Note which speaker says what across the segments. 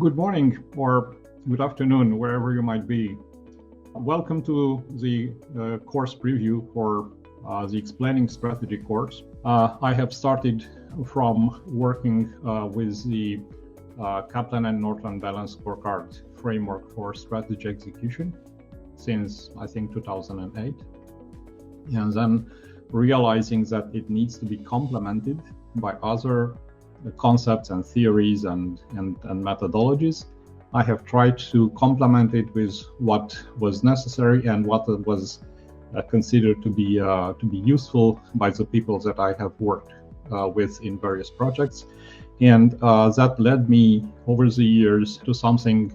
Speaker 1: Good morning or good afternoon, wherever you might be. Welcome to the course preview for the Explaining Strategy course. I have started from working with the Kaplan and Norton Balanced Scorecard framework for strategy execution since I think 2008, and then realizing that it needs to be complemented by other concepts and theories and methodologies. I have tried to complement it with what was necessary and what was considered to be useful by the people that I have worked with in various projects, and that led me over the years to something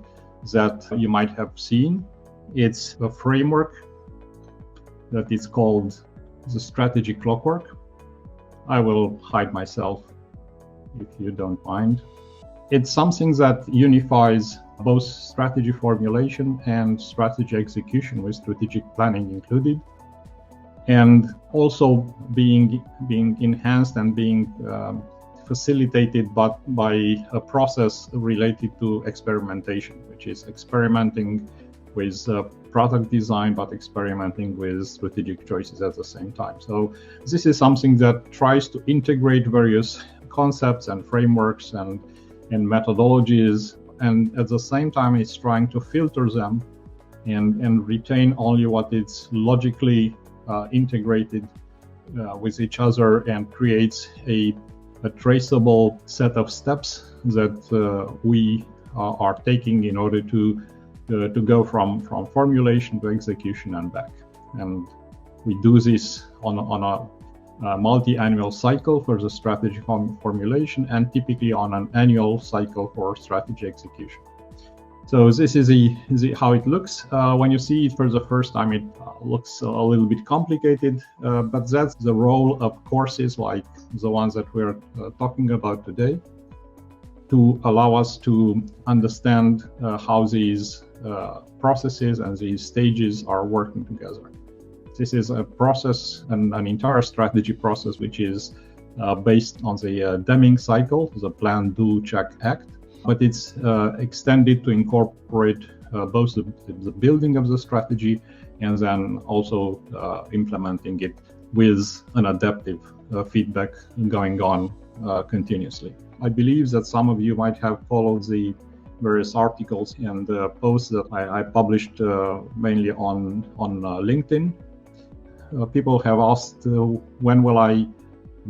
Speaker 1: that you might have seen. It's a framework that is called the strategy clockwork. I will hide myself if you don't mind. It's something that unifies both strategy formulation and strategy execution with strategic planning included, and also being enhanced and being facilitated by a process related to experimentation, which is experimenting with product design, but experimenting with strategic choices at the same time. So this is something that tries to integrate various concepts and frameworks and methodologies, and at the same time it's trying to filter them and retain only what is logically integrated with each other, and creates a traceable set of steps that we are taking in order to go from formulation to execution and back. And we do this on a multi-annual cycle for the strategy formulation, and typically on an annual cycle for strategy execution. So this is how it looks. When you see it for the first time, it looks a little bit complicated, but that's the role of courses like the ones that we're talking about today, to allow us to understand how these processes and these stages are working together. This is a process, an entire strategy process, which is based on the Deming cycle, the plan, do, check, act, but it's extended to incorporate both the building of the strategy and then also implementing it with an adaptive feedback going on continuously. I believe that some of you might have followed the various articles and posts that I published mainly on LinkedIn. People have asked when will I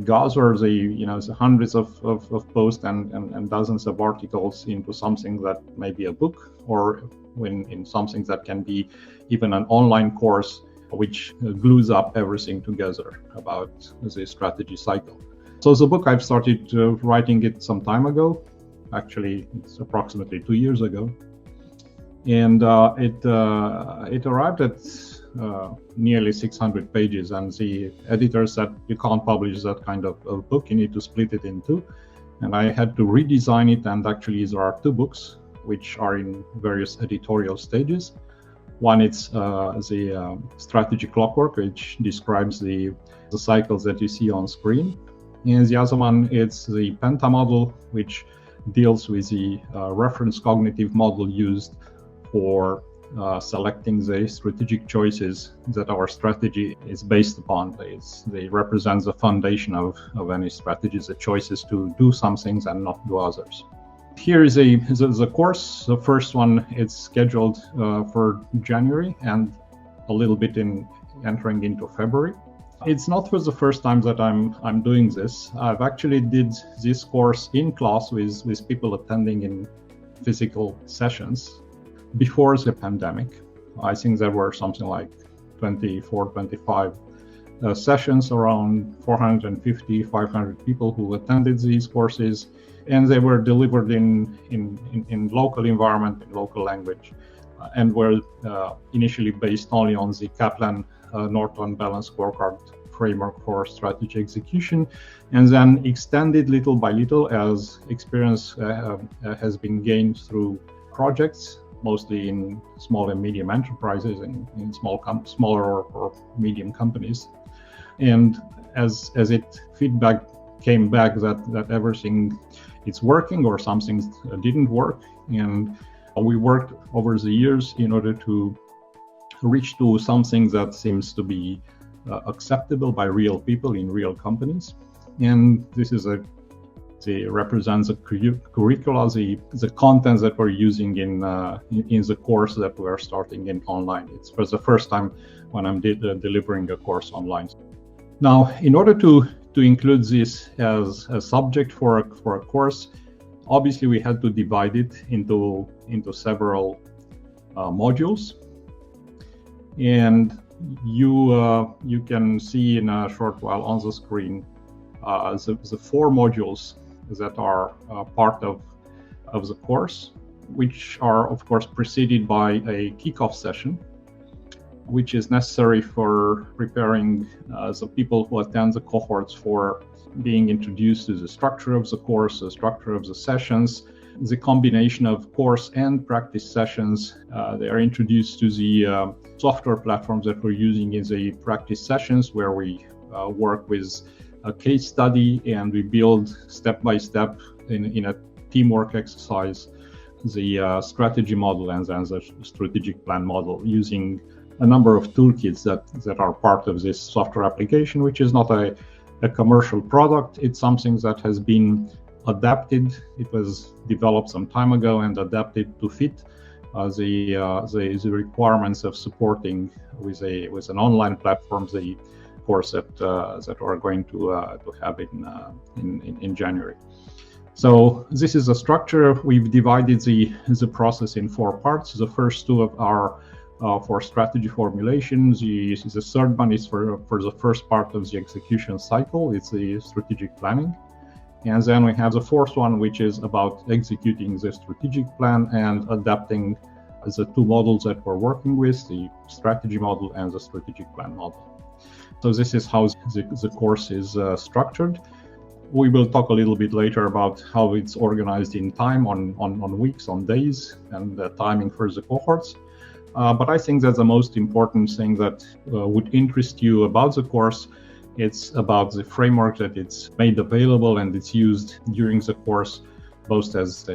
Speaker 1: gather the hundreds of posts and dozens of articles into something that may be a book, or in something that can be even an online course which glues up everything together about the strategy cycle. So the book, I've started writing it some time ago. Actually, it's approximately 2 years ago, and it arrived at nearly 600 pages, and the editor said you can't publish that kind of book, you need to split it in two. And I had to redesign it, and actually there are two books which are in various editorial stages. One is the strategy clockwork, which describes the cycles that you see on screen, and the other one is the Penta model, which deals with the reference cognitive model used for selecting the strategic choices that our strategy is based upon. They represent the foundation of any strategy, the choices to do some things and not do others. Here is the course. The first one is scheduled for January and a little bit entering into February. It's not for the first time that I'm doing this. I've actually did this course in class with people attending in physical sessions before the pandemic. I think there were something like 24, 25 sessions, around 450, 500 people who attended these courses, and they were delivered in local environment, in local language, and were initially based only on the Kaplan Norton Balanced Scorecard framework for strategy execution, and then extended little by little as experience has been gained through projects, mostly in small and medium enterprises and in smaller or medium companies. And as it feedback came back that everything is working or some things didn't work. And we worked over the years in order to reach to something that seems to be acceptable by real people in real companies. And this is represents the curricula, the content that we're using in the course that we are starting in online. It was the first time when I'm delivering a course online. Now, in order to include this as a subject for a course, obviously we had to divide it into several modules, and you can see in a short while on the screen the 4 modules that are part of the course, which are of course preceded by a kickoff session, which is necessary for preparing the people who attend the cohorts for being introduced to the structure of the course, the structure of the sessions, the combination of course and practice sessions. They are introduced to the software platforms that we're using in the practice sessions, where we work with a case study and we build step by step in a teamwork exercise the strategy model and then the strategic plan model, using a number of toolkits that are part of this software application, which is not a commercial product. It's something that has been adapted. It was developed some time ago and adapted to fit the requirements of supporting with an online platform the course that we're going to have in January. So this is a structure. We've divided the process in 4 parts. The first 2 are for strategy formulation. The third one is for the first part of the execution cycle. It's the strategic planning. And then we have the 4th one, which is about executing the strategic plan and adapting the 2 models that we're working with, the strategy model and the strategic plan model. So this is how the course is structured. We will talk a little bit later about how it's organized in time, on weeks, on days, and the timing for the cohorts. But I think that the most important thing that would interest you about the course, it's about the framework that it's made available and it's used during the course, both as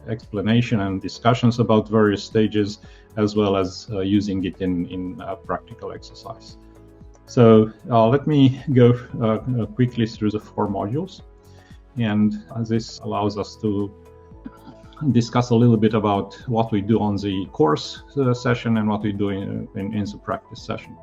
Speaker 1: explanation and discussions about various stages, as well as using it in practical exercise. So let me go quickly through the 4 modules, and this allows us to discuss a little bit about what we do on the course session and what we do in the practice session.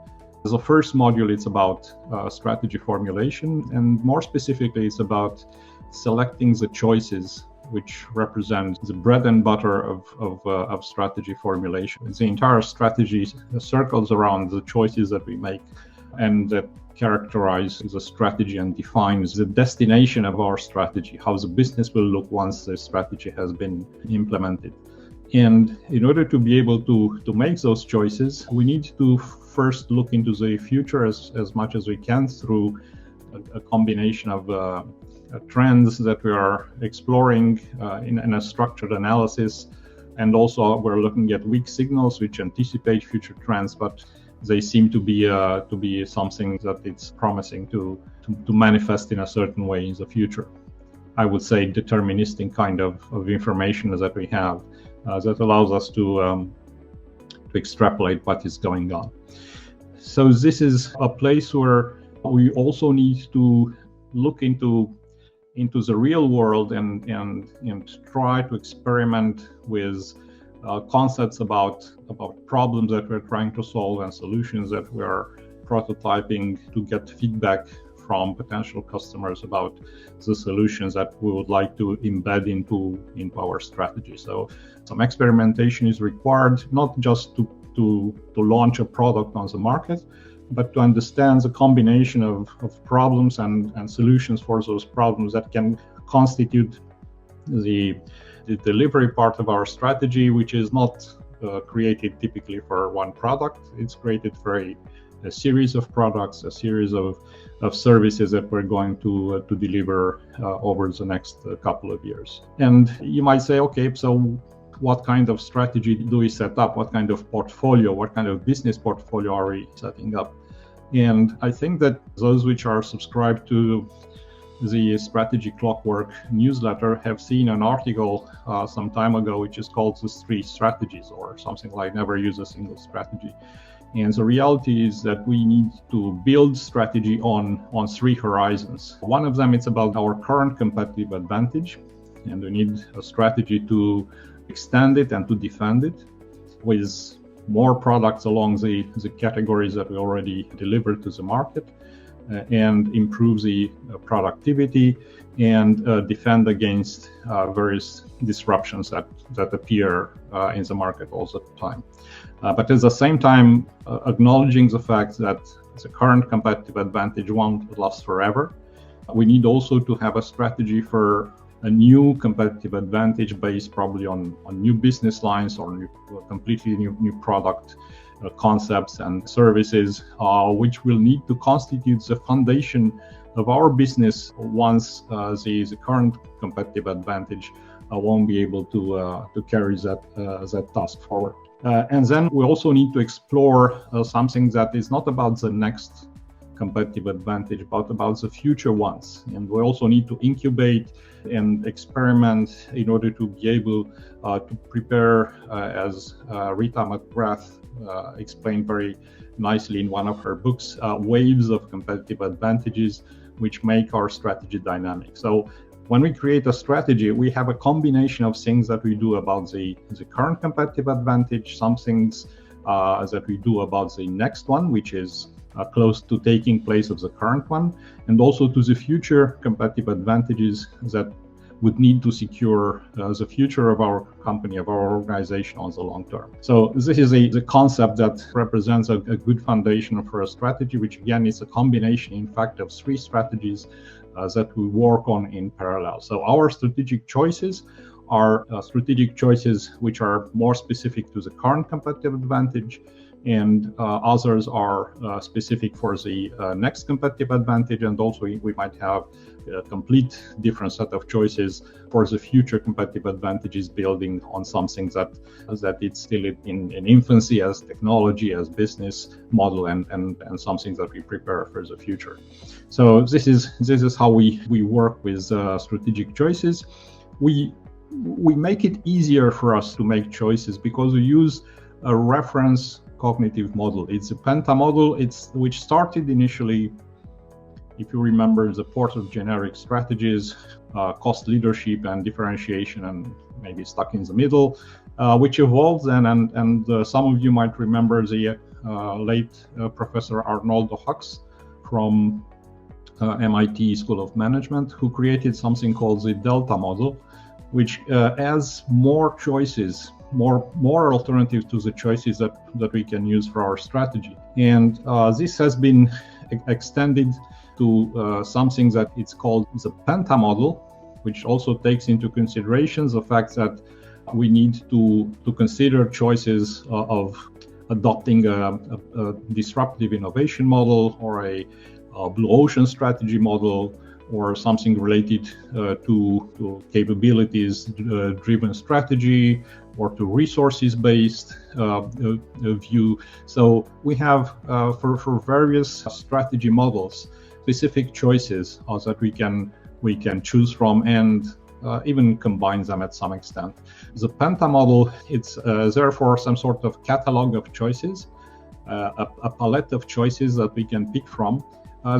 Speaker 1: The first module is about strategy formulation, and more specifically it's about selecting the choices which represent the bread and butter of strategy formulation. The entire strategy circles around the choices that we make and that characterize the strategy and defines the destination of our strategy, how the business will look once the strategy has been implemented. And in order to be able to make those choices, we need to first look into the future as much as we can through a combination of trends that we are exploring in a structured analysis. And also we're looking at weak signals which anticipate future trends, but they seem to be something that it's promising to manifest in a certain way in the future. I would say deterministic kind of information that we have that allows us to extrapolate what is going on. So this is a place where we also need to look into the real world and try to experiment with concepts about problems that we're trying to solve and solutions that we are prototyping, to get feedback from potential customers about the solutions that we would like to embed into our strategy. So some experimentation is required, not just to launch a product on the market, but to understand the combination of problems and solutions for those problems that can constitute the delivery part of our strategy, which is not created typically for one product. It's created for a series of products, a series of services that we're going to deliver over the next couple of years. And you might say, okay, so what kind of strategy do we set up? What kind of portfolio, what kind of business portfolio are we setting up? And I think that those which are subscribed to the Strategy Clockwork newsletter have seen an article some time ago, which is called the 3 strategies, or something like never use a single strategy. And the reality is that we need to build strategy on 3 horizons. One of them is about our current competitive advantage, and we need a strategy to extend it and to defend it with more products along the categories that we already delivered to the market, and improve the productivity and defend against various disruptions that appear in the market all the time. But at the same time, acknowledging the fact that the current competitive advantage won't last forever, we need also to have a strategy for a new competitive advantage based probably on new business lines or completely new product concepts and services, which will need to constitute the foundation of our business once the current competitive advantage won't be able to carry that task forward. And then we also need to explore something that is not about the next competitive advantage, but about the future ones. And we also need to incubate and experiment in order to be able to prepare, as Rita McGrath explained very nicely in one of her books, waves of competitive advantages which make our strategy dynamic. So when we create a strategy, we have a combination of things that we do about the current competitive advantage, some things that we do about the next one, which is close to taking place of the current one, and also to the future competitive advantages that would need to secure the future of our company, of our organization on the long term. So this is the concept that represents a good foundation for a strategy, which again is a combination, in fact, of 3 strategies that we work on in parallel. So our strategic choices are strategic choices which are more specific to the current competitive advantage, and others are specific for the next competitive advantage, and also we might have a complete different set of choices for the future competitive advantages, building on something that it's still in infancy as technology, as business model, and something that we prepare for the future. So this is how we work with strategic choices. We make it easier for us to make choices because we use a reference cognitive model. It's a Penta model, which started initially, if you remember, the port of generic strategies, cost leadership and differentiation, and maybe stuck in the middle, which evolved then, and some of you might remember the late Professor Arnoldo Hux from MIT School of Management, who created something called the Delta model, which adds more choices, more alternatives to the choices that we can use for our strategy. And this has been extended to something that it's called the Penta model, which also takes into consideration the fact that we need to consider choices of adopting a disruptive innovation model, or a blue ocean strategy model, or something related to capabilities driven strategy, or to resources based view. So we have for various strategy models specific choices that we can choose from, and even combine them at some extent. The Penta model, it's therefore some sort of catalog of choices, a palette of choices that we can pick from.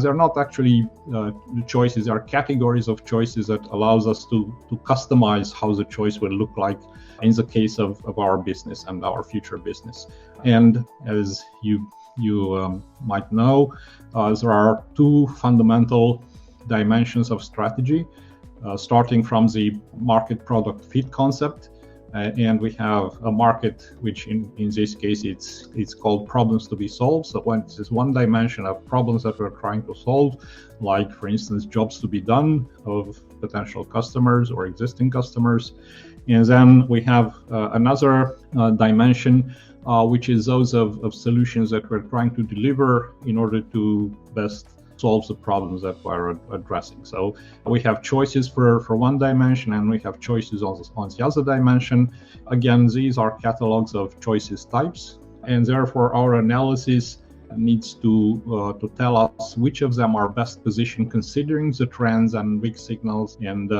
Speaker 1: They're not actually choices, they are categories of choices that allows us to customize how the choice will look like in the case of our business and our future business. And as you might know, there are 2 fundamental dimensions of strategy, starting from the market product fit concept. And we have a market, which in this case it's called problems to be solved. So this is one dimension of problems that we're trying to solve, like for instance jobs to be done of potential customers or existing customers. And then we have another dimension, which is those of solutions that we're trying to deliver in order to best solve the problems that we're addressing. So we have choices for one dimension, and we have choices on the other dimension. Again, these are catalogs of choices types, and therefore our analysis needs to tell us which of them are best positioned considering the trends and weak signals, and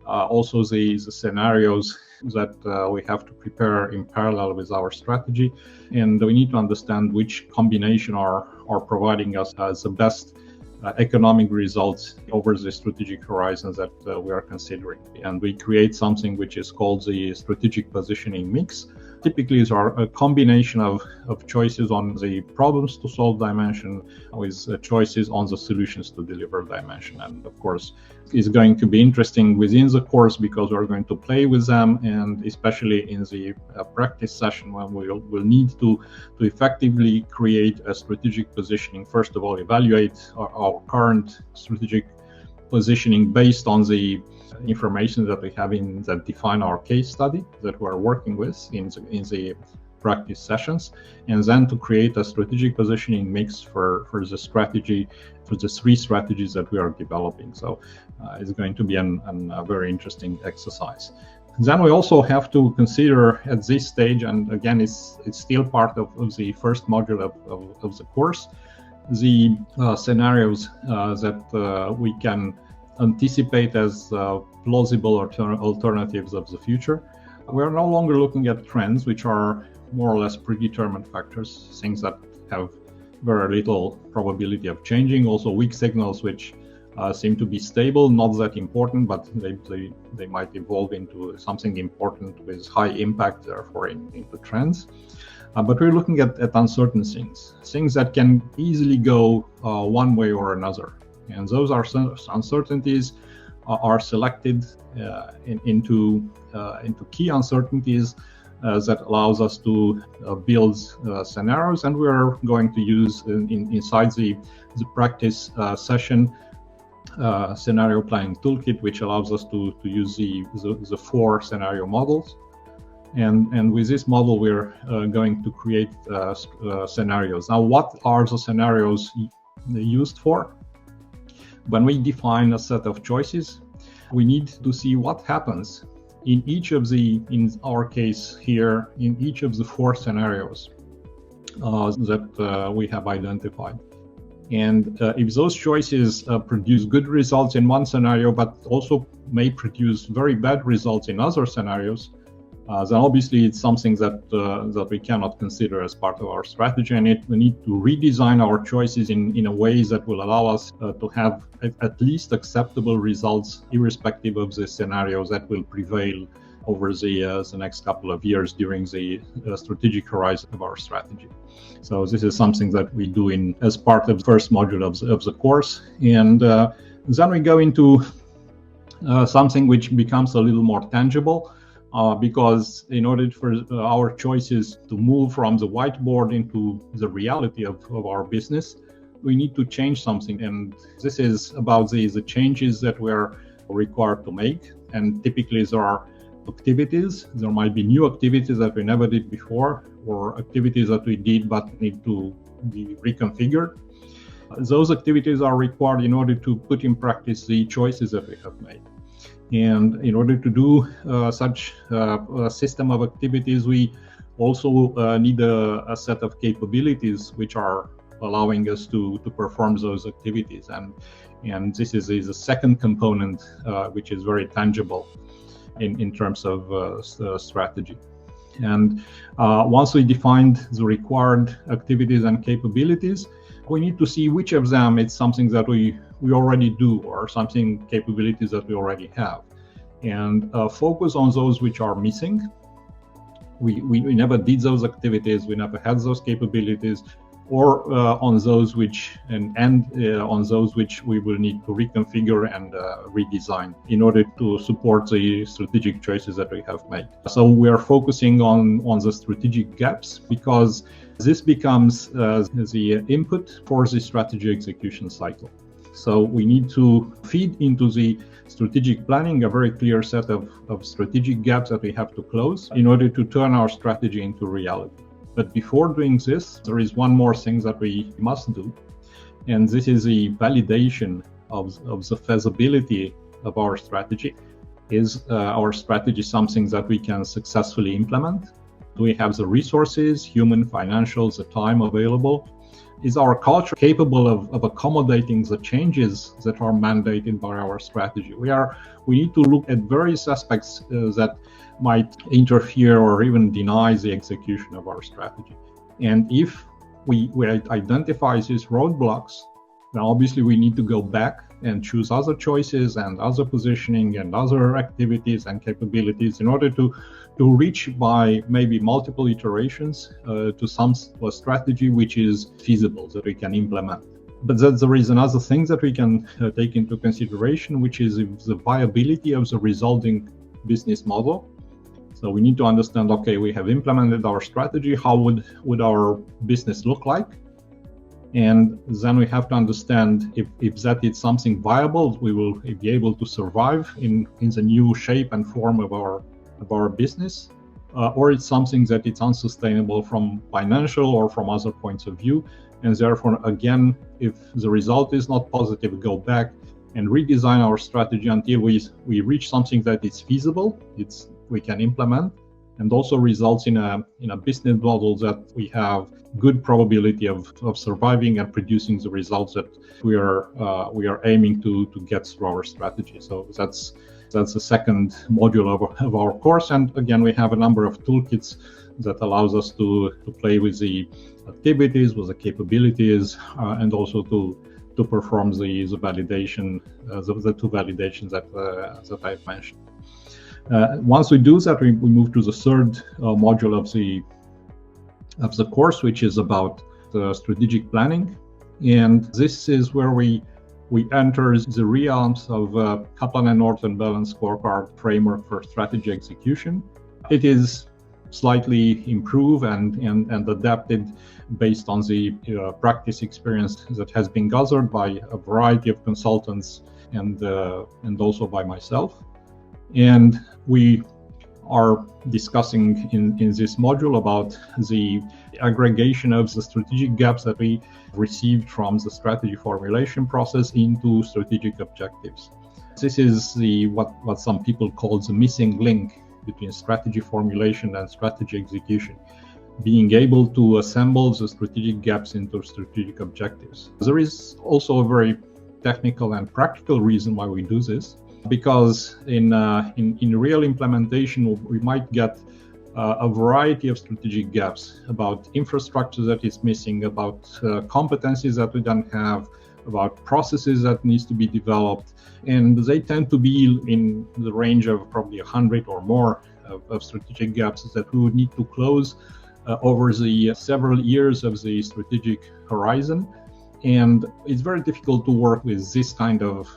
Speaker 1: also the scenarios that we have to prepare in parallel with our strategy. And we need to understand which combination are providing us the best economic results over the strategic horizons that we are considering. And we create something which is called the strategic positioning mix. Typically, these are a combination of choices on the problems to solve dimension with choices on the solutions to deliver dimension. And of course, it's going to be interesting within the course because we're going to play with them, and especially in the practice session when we'll need to effectively create a strategic positioning. First of all, evaluate our current strategic positioning based on the information that we have that define our case study that we're working with in the practice sessions, and then to create a strategic positioning mix for the strategy, for the three strategies that we are developing. So it's going to be a very interesting exercise. Then we also have to consider at this stage, and again it's still part of the first module of the course, the scenarios that we can anticipate as plausible alternatives of the future. We're no longer looking at trends, which are more or less predetermined factors, things that have very little probability of changing. Also weak signals, which seem to be stable, not that important, but they might evolve into something important with high impact, therefore into trends. But we're looking at uncertain things that can easily go one way or another. And those uncertainties are selected into key uncertainties that allows us to build scenarios. And we are going to use inside the practice session scenario planning toolkit, which allows us to use the 4 scenario models. And with this model, we're going to create scenarios. Now, what are the scenarios used for? When we define a set of choices, we need to see what happens in each of in our case here, in each of the 4 scenarios that we have identified. And if those choices produce good results in one scenario, but also may produce very bad results in other scenarios, then obviously it's something that we cannot consider as part of our strategy, and we need to redesign our choices in a way that will allow us to have at least acceptable results, irrespective of the scenarios that will prevail over the next couple of years during the strategic horizon of our strategy. So this is something that we do as part of the first module of the course, and then we go into something which becomes a little more tangible. Because in order for our choices to move from the whiteboard into the reality of our business, we need to change something. And this is about the changes that we're required to make. And typically there are activities. There might be new activities that we never did before, or activities that we did but need to be reconfigured. Those activities are required in order to put in practice the choices that we have made. And in order to do such a system of activities, we also need a set of capabilities which are allowing us to perform those activities. And this is a second component which is very tangible in terms of strategy. And once we defined the required activities and capabilities, we need to see which of them is something that we already do, or something capabilities that we already have, and focus on those which are missing. We never did those activities, we never had those capabilities, or on those which on those which we will need to reconfigure and redesign in order to support the strategic choices that we have made. So we are focusing on the strategic gaps, because this becomes the input for the strategy execution cycle. So we need to feed into the strategic planning a very clear set of strategic gaps that we have to close in order to turn our strategy into reality. But before doing this, there is one more thing that we must do, and this is the validation of the feasibility of our strategy. Is our strategy something that we can successfully implement? Do we have the resources, human, financial, the time available Is our culture capable of accommodating the changes that are mandated by our strategy? We need to look at various aspects that might interfere or even deny the execution of our strategy. And if we identify these roadblocks, then obviously we need to go back and choose other choices and other positioning and other activities and capabilities in order to reach by maybe multiple iterations to some strategy which is feasible that we can implement. But there is another thing that we can take into consideration, which is the viability of the resulting business model. So we need to understand, okay, we have implemented our strategy, how would our business look like? And then we have to understand if that is something viable, we will be able to survive in the new shape and form of our business, or it's something that it's unsustainable from financial or from other points of view. And therefore, again, if the result is not positive, go back and redesign our strategy until we reach something that is feasible, we can implement, and also results in a business model that we have good probability of surviving and producing the results that we are aiming to get through our strategy. So that's the second module of our course. And again, we have a number of toolkits that allows us to play with the activities, with the capabilities, and also to perform the validation, the two validations that I've mentioned. Once we do that, we move to the third module of the course, which is about the strategic planning. And this is where we enter the realms of Kaplan and Norton balanced scorecard framework for strategy execution. It is slightly improved and adapted based on the practice experience that has been gathered by a variety of consultants and also by myself. And we are discussing in this module about the aggregation of the strategic gaps that we received from the strategy formulation process into strategic objectives. This is what some people call the missing link between strategy formulation and strategy execution, being able to assemble the strategic gaps into strategic objectives. There is also a very technical and practical reason why we do this, because in real implementation, we might get a variety of strategic gaps about infrastructure that is missing, about competencies that we don't have, about processes that needs to be developed, and they tend to be in the range of probably 100 or more of strategic gaps that we would need to close over the several years of the strategic horizon. And it's very difficult to work with this kind of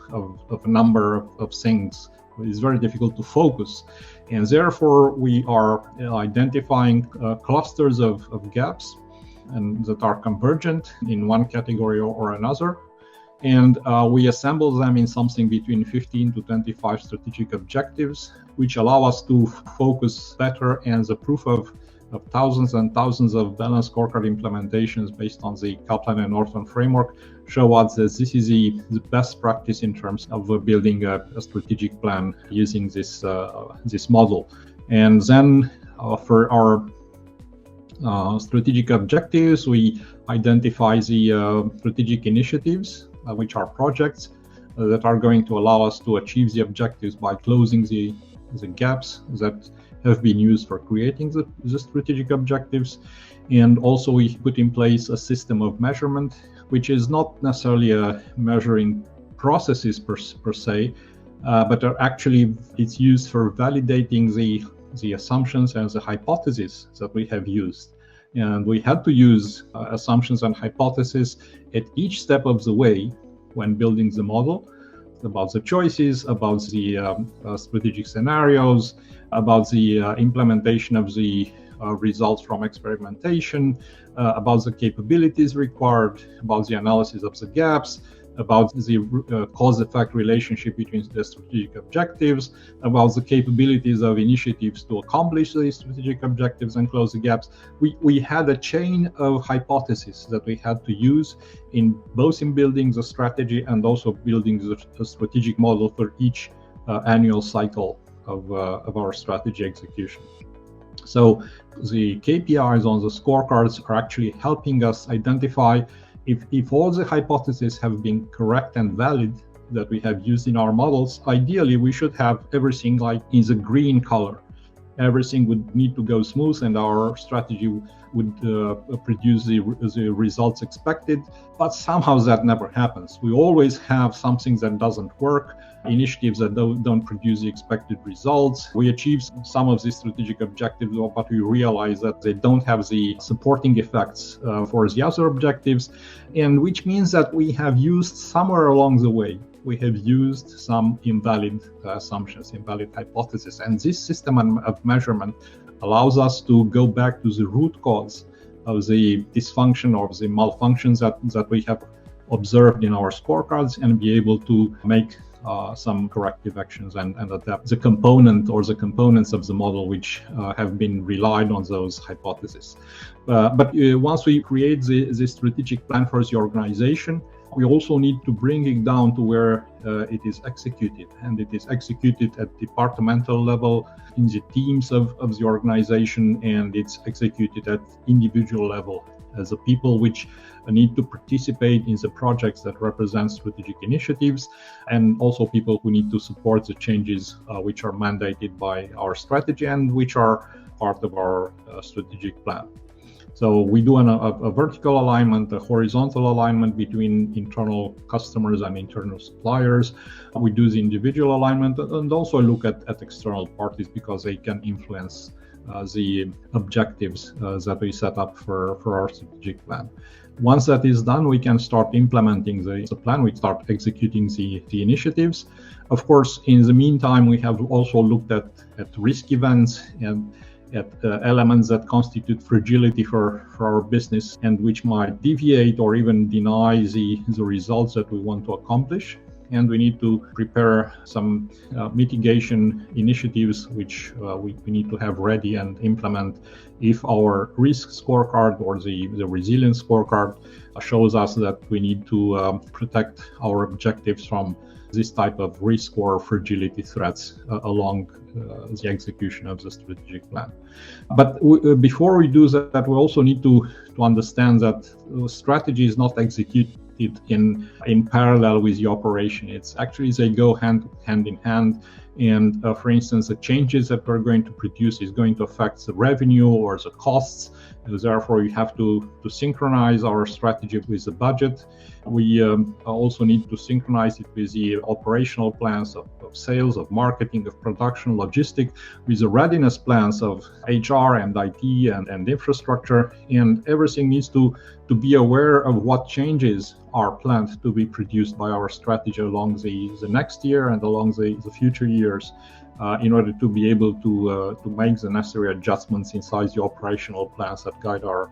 Speaker 1: number of things. It's very difficult to focus. And therefore, we are identifying clusters of gaps and that are convergent in one category or another. And we assemble them in something between 15 to 25 strategic objectives, which allow us to focus better. And the proof of thousands and thousands of balanced scorecard implementations based on the Kaplan and Norton framework show us that this is the best practice in terms of building a strategic plan using this model. And then for our strategic objectives, we identify the strategic initiatives, which are projects that are going to allow us to achieve the objectives by closing the gaps that have been used for creating the strategic objectives. And also we put in place a system of measurement, which is not necessarily measuring processes per se, but actually it's used for validating the assumptions and the hypotheses that we have used. And we had to use assumptions and hypotheses at each step of the way when building the model, about the choices, about the strategic scenarios, about the implementation of the results from experimentation, about the capabilities required, about the analysis of the gaps, about the cause-effect relationship between the strategic objectives, about the capabilities of initiatives to accomplish the strategic objectives and close the gaps. We had a chain of hypotheses that we had to use in both in building the strategy and also building the strategic model for each annual cycle of our strategy execution. So the KPIs on the scorecards are actually helping us identify If all the hypotheses have been correct and valid that we have used in our models, ideally we should have everything like in the green color. Everything would need to go smooth and our strategy would produce the results expected, but somehow that never happens. We always have something that doesn't work, initiatives that don't produce the expected results. We achieve some of the strategic objectives, but we realize that they don't have the supporting effects for the other objectives, and which means that we have used somewhere along the way, we have used some invalid assumptions, invalid hypotheses. And this system of measurement allows us to go back to the root cause of the dysfunction or the malfunctions that we have observed in our scorecards and be able to make some corrective actions and adapt the component or the components of the model which have been relied on those hypotheses. But once we create the strategic plan for the organization, we also need to bring it down to where it is executed, and it is executed at departmental level in the teams of the organization, and it's executed at individual level as the people which need to participate in the projects that represent strategic initiatives, and also people who need to support the changes which are mandated by our strategy and which are part of our strategic plan. So we do a vertical alignment, a horizontal alignment between internal customers and internal suppliers. We do the individual alignment and also look at external parties because they can influence the objectives that we set up for our strategic plan. Once that is done, we can start implementing the plan. We start executing the initiatives. Of course, in the meantime, we have also looked at risk events and at elements that constitute fragility for our business and which might deviate or even deny the results that we want to accomplish. And we need to prepare some mitigation initiatives which we need to have ready and implement if our risk scorecard or the resilience scorecard shows us that we need to protect our objectives from this type of risk or fragility threats along the execution of the strategic plan. But before we do that, we also need to understand that strategy is not executed in parallel with the operation. It's actually they go hand in hand. And for instance, the changes that we're going to produce is going to affect the revenue or the costs. And therefore, we have to synchronize our strategy with the budget. We also need to synchronize it with the operational plans of sales, of marketing, of production, logistics, with the readiness plans of HR and IT and infrastructure. And everything needs to be aware of what changes are planned to be produced by our strategy along the next year and along the future years in order to be able to make the necessary adjustments inside the operational plans that guide our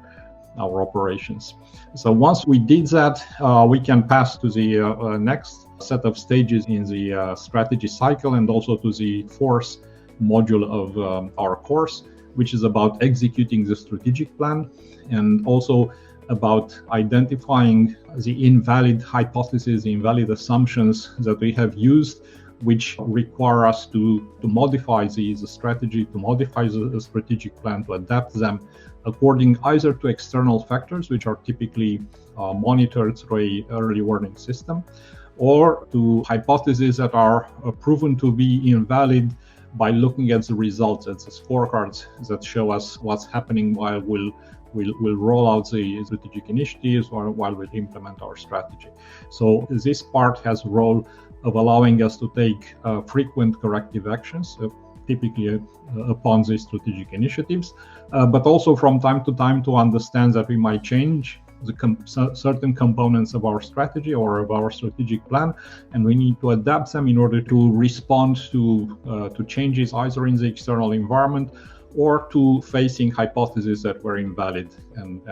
Speaker 1: operations. So once we did that, we can pass to the next set of stages in the strategy cycle and also to the fourth module of our course, which is about executing the strategic plan and also about identifying the invalid hypotheses, the invalid assumptions that we have used, which require us to modify the strategy, to modify the strategic plan, to adapt them according either to external factors, which are typically monitored through an early warning system, or to hypotheses that are proven to be invalid by looking at the results, at the scorecards that show us what's happening while we'll roll out the strategic initiatives or while we implement our strategy. So this part has a role of allowing us to take frequent corrective actions, typically upon these strategic initiatives, but also from time to time to understand that we might change certain components of our strategy or of our strategic plan, and we need to adapt them in order to respond to changes either in the external environment or to facing hypotheses that were invalid, and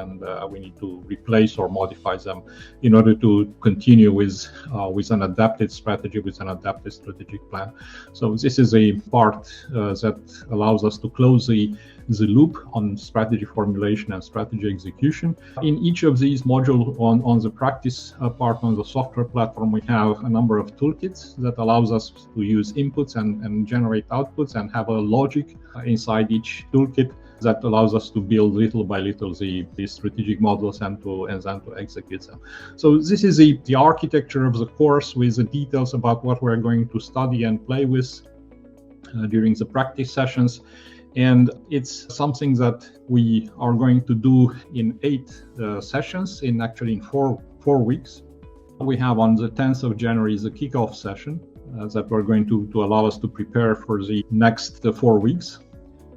Speaker 1: we need to replace or modify them in order to continue with an adapted strategy, with an adapted strategic plan. So this is a part that allows us to close the loop on strategy formulation and strategy execution. In each of these modules on the practice part on the software platform, we have a number of toolkits that allows us to use inputs and generate outputs and have a logic inside each toolkit that allows us to build little by little the strategic models and then to execute them. So this is the architecture of the course with the details about what we're going to study and play with during the practice sessions. And it's something that we are going to do in 8 sessions, in 4 weeks. We have on the 10th of January the kickoff session that we're going to allow us to prepare for the next 4 weeks.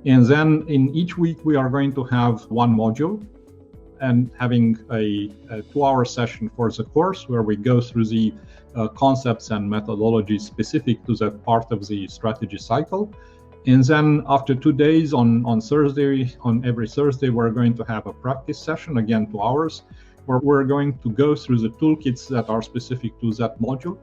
Speaker 1: And then in each week we are going to have one module and having a 2-hour session for the course where we go through the concepts and methodologies specific to that part of the strategy cycle. And then after 2 days on every Thursday, we're going to have a practice session, again 2 hours, where we're going to go through the toolkits that are specific to that module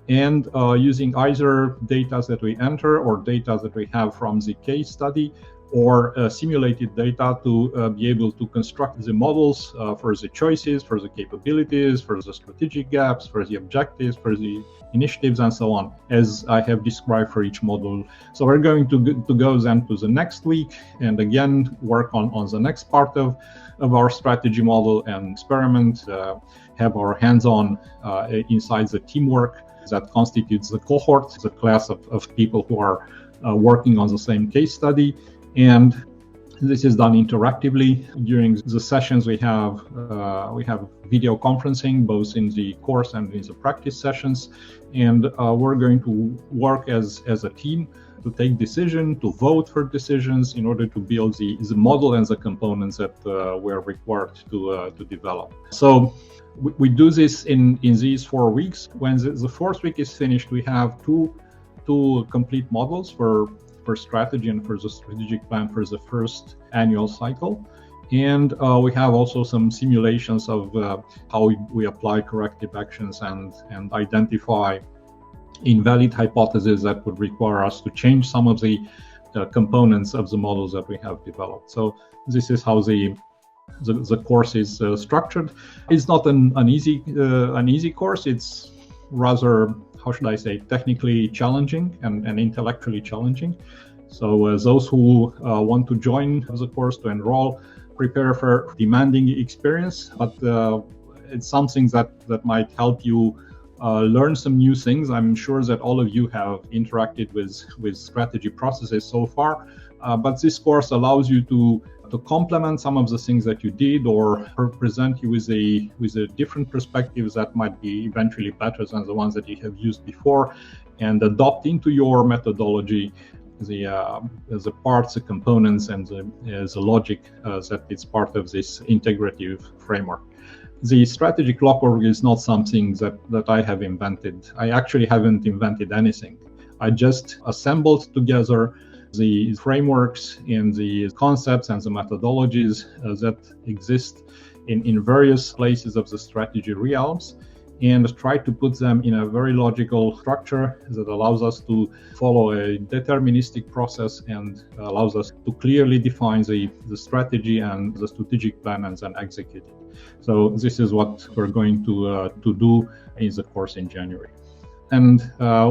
Speaker 1: and using either data that we enter or data that we have from the case study or simulated data to be able to construct the models for the choices, for the capabilities, for the strategic gaps, for the objectives, for the initiatives, and so on, as I have described for each module. So we're going to go then to the next week and again work on the next part of our strategy model and experiment, have our hands-on inside the teamwork that constitutes the cohort, the class of people who are working on the same case study. And this is done interactively. During the sessions, we have video conferencing, both in the course and in the practice sessions. And we're going to work as a team to take decisions, to vote for decisions in order to build the model and the components that we're required to develop. So we do this in these 4 weeks. When the 4th week is finished, we have two complete models for strategy and for the strategic plan for the first annual cycle. And we have also some simulations of how we apply corrective actions and identify invalid hypotheses that would require us to change some of the components of the models that we have developed. So this is how the course is structured. It's not an easy course. It's rather, how should I say, technically challenging and intellectually challenging. So those who want to join the course, to enroll, prepare for demanding experience, but it's something that might help you learn some new things. I'm sure that all of you have interacted with strategy processes so far, but this course allows you to complement some of the things that you did or present you with a different perspectives that might be eventually better than the ones that you have used before, and adopt into your methodology the parts, the components, and the logic that is part of this integrative framework. The strategy clockwork is not something that I have invented. I actually haven't invented anything. I just assembled together the frameworks and the concepts and the methodologies that exist in various places of the strategy realms, and try to put them in a very logical structure that allows us to follow a deterministic process and allows us to clearly define the strategy and the strategic plan and then execute it. So this is what we're going to do in the course in January. And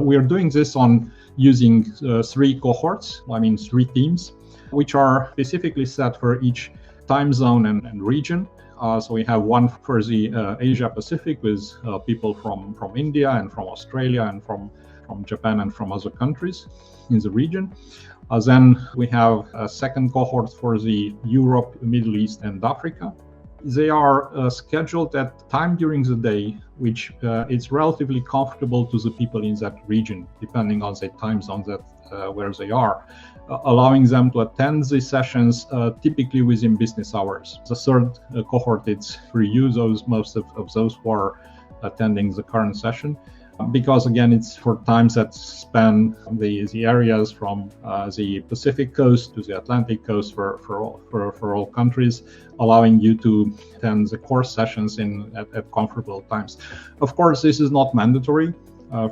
Speaker 1: we are doing this on using 3 cohorts, 3 teams, which are specifically set for each time zone and region. So we have one for the Asia Pacific with people from India and from Australia and from Japan and from other countries in the region. Then we have a second cohort for the Europe, Middle East, and Africa. They are scheduled at time during the day, which is relatively comfortable to the people in that region, depending on the time zone where they are, allowing them to attend the sessions typically within business hours. The third cohort is for you, most of those who are attending the current session, because again, it's for times that span the areas from the Pacific coast to the Atlantic coast for all countries, allowing you to attend the course sessions at comfortable times. Of course, this is not mandatory.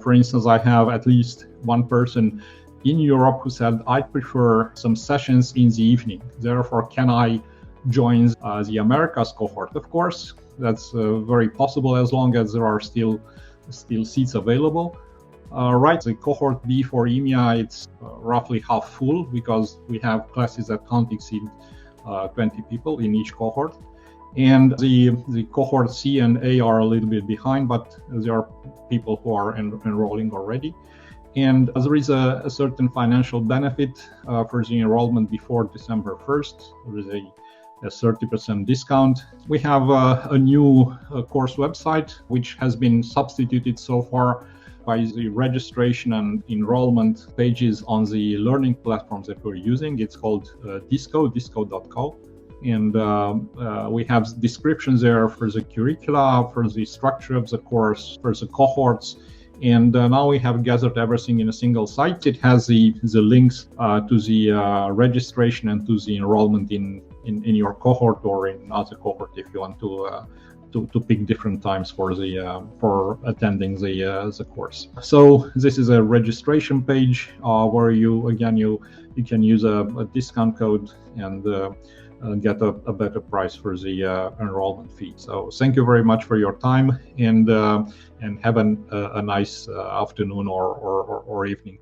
Speaker 1: For instance, I have at least one person in Europe who said, I prefer some sessions in the evening. Therefore, can I join the Americas cohort? Of course, that's very possible as long as there are still seats available. Right, the cohort B for EMEA, it's roughly half full because we have classes that can't exceed 20 people in each cohort. And the cohort C and A are a little bit behind, but there are people who are enrolling already. And there is a certain financial benefit for the enrollment before December 1st. There is a 30% discount. We have a new course website, which has been substituted so far by the registration and enrollment pages on the learning platforms that we're using. It's called disco.co. And we have descriptions there for the curricula, for the structure of the course, for the cohorts. And now we have gathered everything in a single site. It has the links to the registration and to the enrollment in your cohort or in other cohort if you want to pick different times for attending the course. So this is a registration page where you can use a discount code and get a better price for the enrollment fee. So thank you very much for your time, and have a nice afternoon or evening.